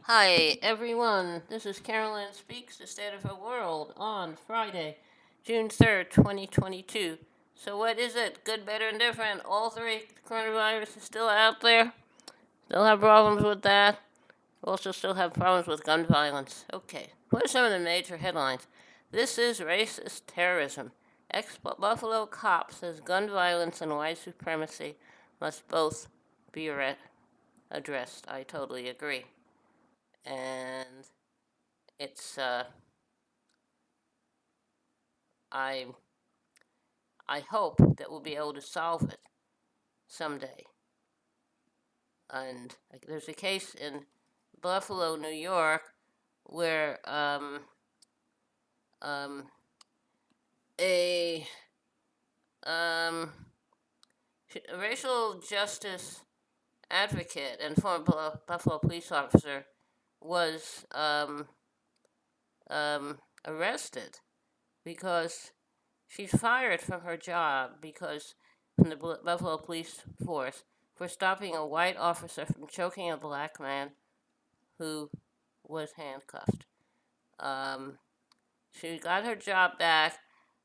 Hi, everyone. This is Carolyn Speaks, the State of Her World, on Friday, June 3rd, 2022. So, what is it? Good, better, and different? All three coronavirus is still out there. Still have problems with that. Also, still have problems with gun violence. Okay, what are some of the major headlines? This is racist terrorism. Ex Buffalo cop says gun violence and white supremacy must both be addressed. I totally agree. And it's I I hope that we'll be able to solve it someday. And there's a case in Buffalo, New York, where um, a um, a racial justice advocate and former Buffalo police officer was arrested because she's fired from her job because from the Buffalo Police Force for stopping a white officer from choking a black man who was handcuffed. Um, she got her job back,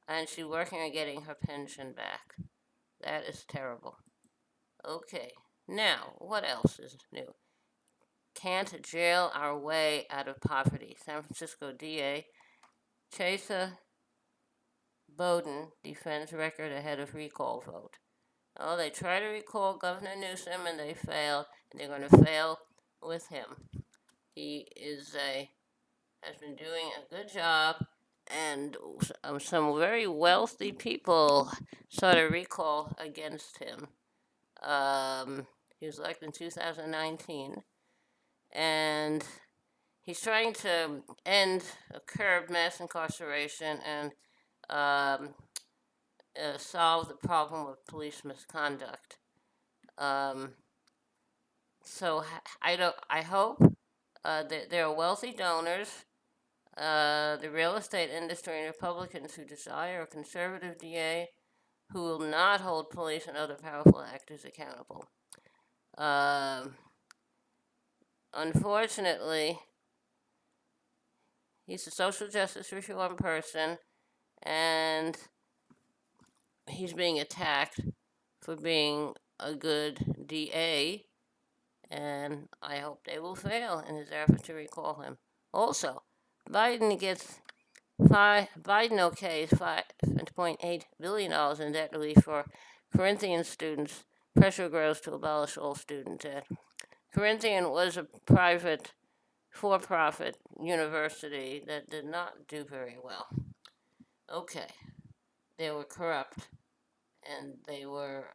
and she's working on getting her pension back. That is terrible. Okay, now what else is new? Can't jail our way out of poverty. San Francisco DA Chesa Bowden defends record ahead of recall vote. Oh, they try to recall Governor Newsom and they fail, and they're going to fail with him. He has been doing a good job, and some very wealthy people sought a recall against him. He was elected in 2019, and he's trying to curb mass incarceration and um, solve the problem of police misconduct. Um, so I don't. I hope that there are wealthy donors, the real estate industry, and Republicans who desire a conservative DA who will not hold police and other powerful actors accountable. Um, Unfortunately, he's a social justice reform person, and he's being attacked for being a good DA, and I hope they will fail in his effort to recall him. Also, Biden gets Biden okays $5.8 billion in debt relief for Corinthian students. Pressure grows to abolish all student debt. Corinthian was a private, for-profit university that did not do very well. Okay, they were corrupt and they were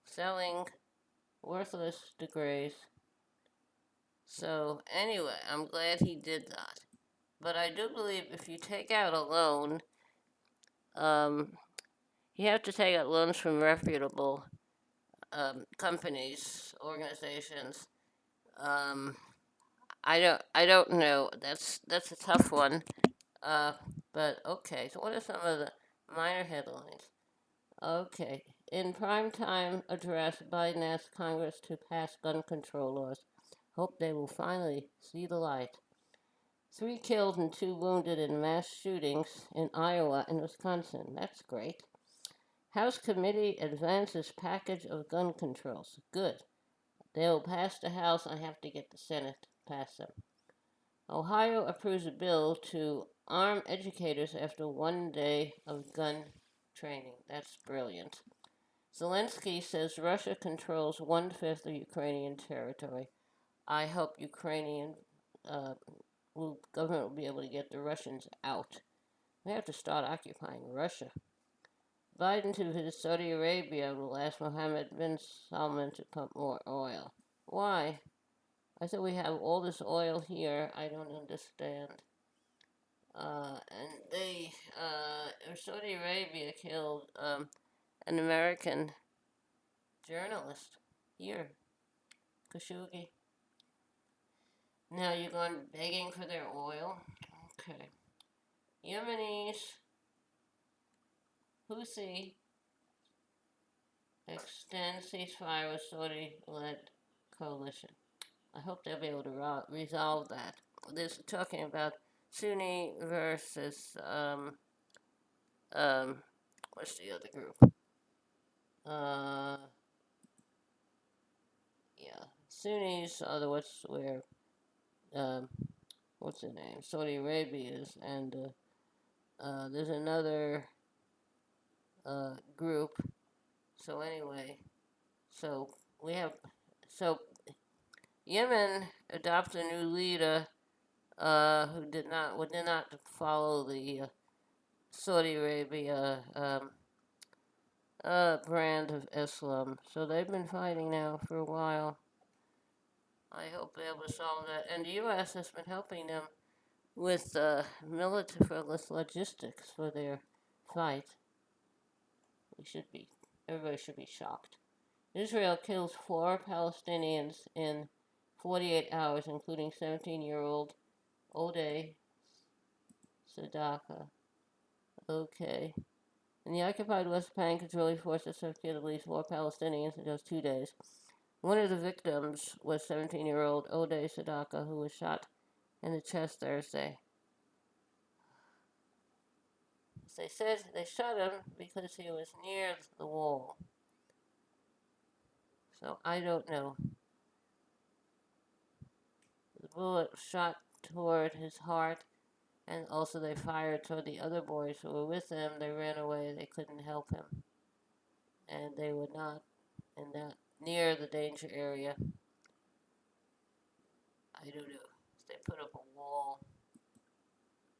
selling worthless degrees. So anyway, I'm glad he did that. But I do believe if you take out a loan, um, you have to take out loans from reputable companies, organizations. Um, I don't know. That's a tough one. Uh, but okay. So what are some of the minor headlines? Okay. In primetime address, Biden asked Congress to pass gun control laws. Hope they will finally see the light. 3 killed and 2 wounded in mass shootings in Iowa and Wisconsin. That's great. House committee advances package of gun controls. Good. They'll pass the House. I have to get the Senate to pass them. Ohio approves a bill to arm educators after 1 day of gun training. That's brilliant. Zelensky says Russia controls 1/5 of Ukrainian territory. I hope Ukrainian uh, government will be able to get the Russians out. We have to start occupying Russia. Biden to visit Saudi Arabia will ask Mohammed bin Salman to pump more oil. Why? I thought we have all this oil here. I don't understand. And Saudi Arabia killed an American journalist here, Khashoggi. Now you're going begging for their oil? Okay. Yemenis, Houthi extend ceasefire with Saudi-led coalition. I hope they'll be able to resolve that. This is talking about Sunni versus um, what's the other group? Uh, yeah, Sunnis are the what's where um, what's the name? Saudi Arabia is, and there's another group. So anyway, so we have so Yemen adopted a new leader who did not follow the Saudi Arabia brand of Islam. So they've been fighting now for a while. I hope they'll be able to solve that. And the U.S. has been helping them with military logistics for their fight. Everybody should be shocked. Israel kills 4 Palestinians in 48 hours, including 17-year-old Odeh Sadaka. Okay. In the occupied West Bank, Israeli forces have killed at least 4 Palestinians in just 2 days. One of the victims was 17-year-old Odeh Sadaka, who was shot in the chest Thursday. They said they shot him because he was near the wall. So I don't know. The bullet shot toward his heart, and also they fired toward the other boys who were with him. They ran away. They couldn't help him, and they were not in that near the danger area. I don't know. They put up a wall.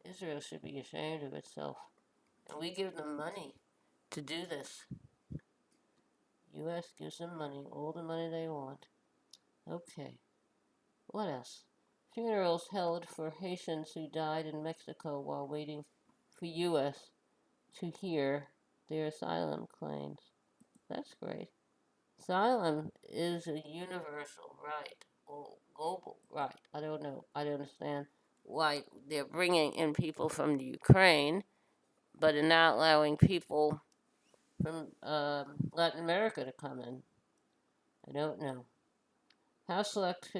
Israel should be ashamed of itself, and we give them money to do this. U.S. gives them money, all the money they want. Okay. What else? Funerals held for Haitians who died in Mexico while waiting for U.S. to hear their asylum claims. That's great. Asylum is a universal right, or global right. I don't know. I don't understand why they're bringing in people from the Ukraine, but are not allowing people from Latin America to come in. I don't know. House Select,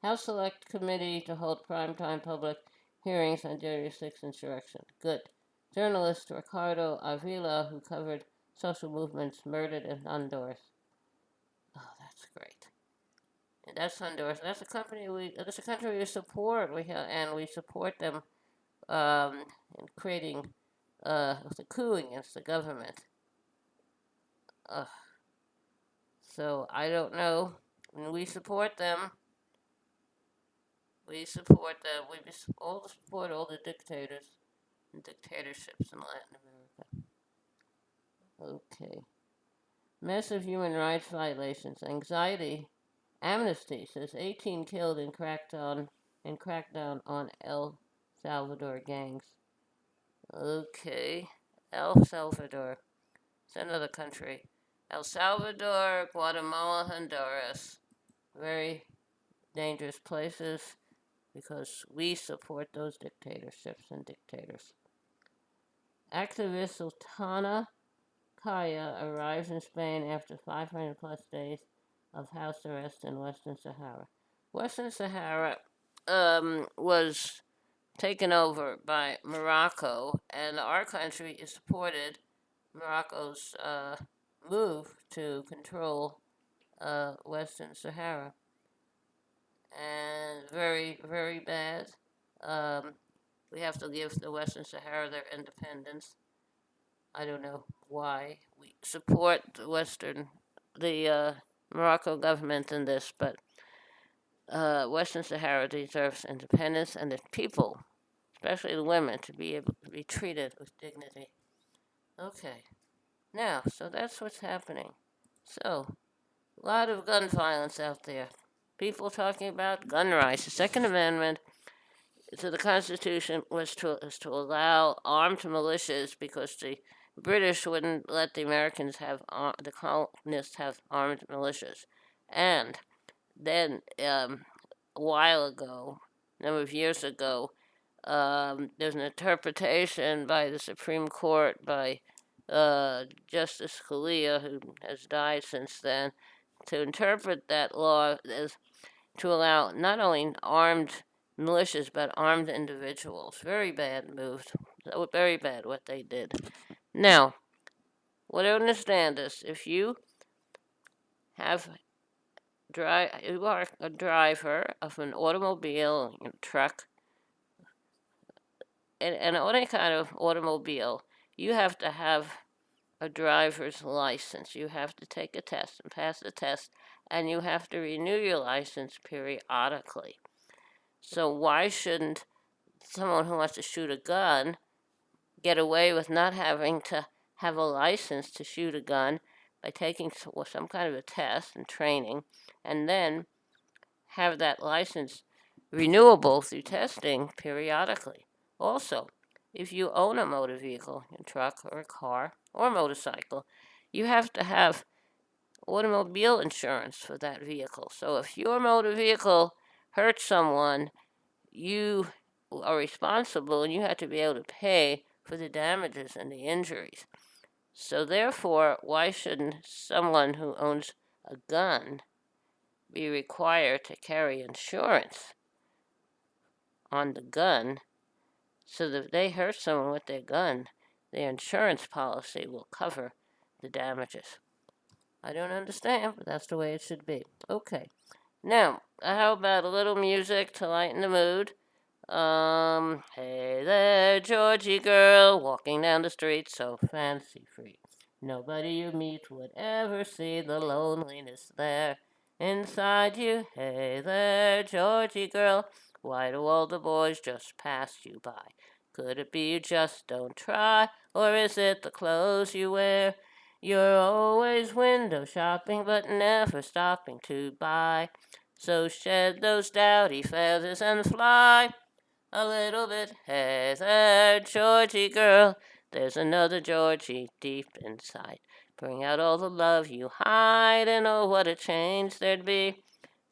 House Select Committee to hold primetime public hearings on January 6th insurrection. Good. Journalist Ricardo Avila, who covered social movements, murdered in Honduras. Oh, that's great. And that's Honduras. That's a country we support. We support them in creating the coup against the government. Uh, so I don't know. And we support them. We support them. We all support all the dictators and dictatorships in Latin America. Okay. Massive human rights violations. Anxiety. Amnesty says 18 killed in crackdown on El Salvador gangs. Okay. El Salvador. It's another country. El Salvador, Guatemala, Honduras. Very dangerous places because we support those dictatorships and dictators. Activist Sultana Kaya arrives in Spain after 500 plus days of house arrest in Western Sahara. Western Sahara was taken over by Morocco, and our country has supported Morocco's move to control Western Sahara. And very, very bad. We have to give the Western Sahara their independence. I don't know why we support the Morocco government in this, but Western Sahara deserves independence, and the people, especially the women, to be able to be treated with dignity. Okay, now, so that's what's happening. So, a lot of gun violence out there. People talking about gun rights. The Second Amendment to the Constitution was to allow armed militias because the British wouldn't let the Americans have the colonists have armed militias, and then a while ago, a number of years ago, there's an interpretation by the Supreme Court by Justice Scalia, who has died since then, to interpret that law as to allow not only armed militias but armed individuals. Very bad move. Very bad what they did. Now, what I understand is if you you are a driver of an automobile, a truck, and any kind of automobile, you have to have a driver's license. You have to take a test and pass the test, and you have to renew your license periodically. So why shouldn't someone who wants to shoot a gun get away with not having to have a license to shoot a gun by taking some kind of a test and training, and then have that license renewable through testing periodically? Also, if you own a motor vehicle, a truck or a car or a motorcycle, you have to have automobile insurance for that vehicle. So if your motor vehicle hurts someone, you are responsible and you have to be able to pay for the damages and the injuries. So therefore, why shouldn't someone who owns a gun be required to carry insurance on the gun so that if they hurt someone with their gun, their insurance policy will cover the damages? I don't understand, but that's the way it should be. Okay. Now, how about a little music to lighten the mood? Hey there, Georgie girl, walking down the street so fancy free. Nobody you meet would ever see the loneliness there inside you. Hey there, Georgie girl, why do all the boys just pass you by? Could it be you just don't try, or is it the clothes you wear? You're always window shopping, but never stopping to buy. So shed those dowdy feathers and fly a little bit. Hey there, Georgie girl, there's another Georgie deep inside. Bring out all the love you hide, and oh, what a change there'd be.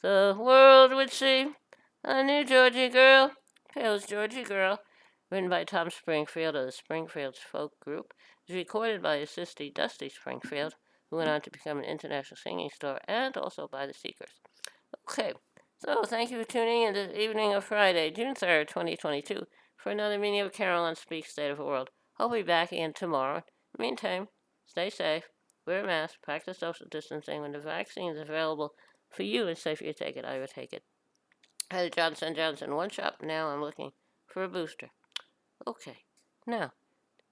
The world would see a new Georgie girl, Pale's Georgie girl. Written by Tom Springfield of the Springfield Folk Group. It was recorded by his sister Dusty Springfield, who went on to become an international singing star, and also by the Seekers. Okay, so thank you for tuning in this evening of Friday, June 3rd, 2022, for another meeting of Carolyn Speaks State of the World. I'll be back again tomorrow. In the meantime, stay safe, wear a mask, practice social distancing. When the vaccine is available for you and safe for you to take it, I would take it. I had a Johnson & Johnson one shot, now I'm looking for a booster. Okay, now,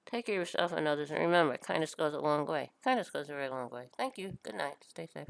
take care of yourself and others, and remember, kindness goes a long way. Kindness goes a very long way. Thank you. Good night. Stay safe.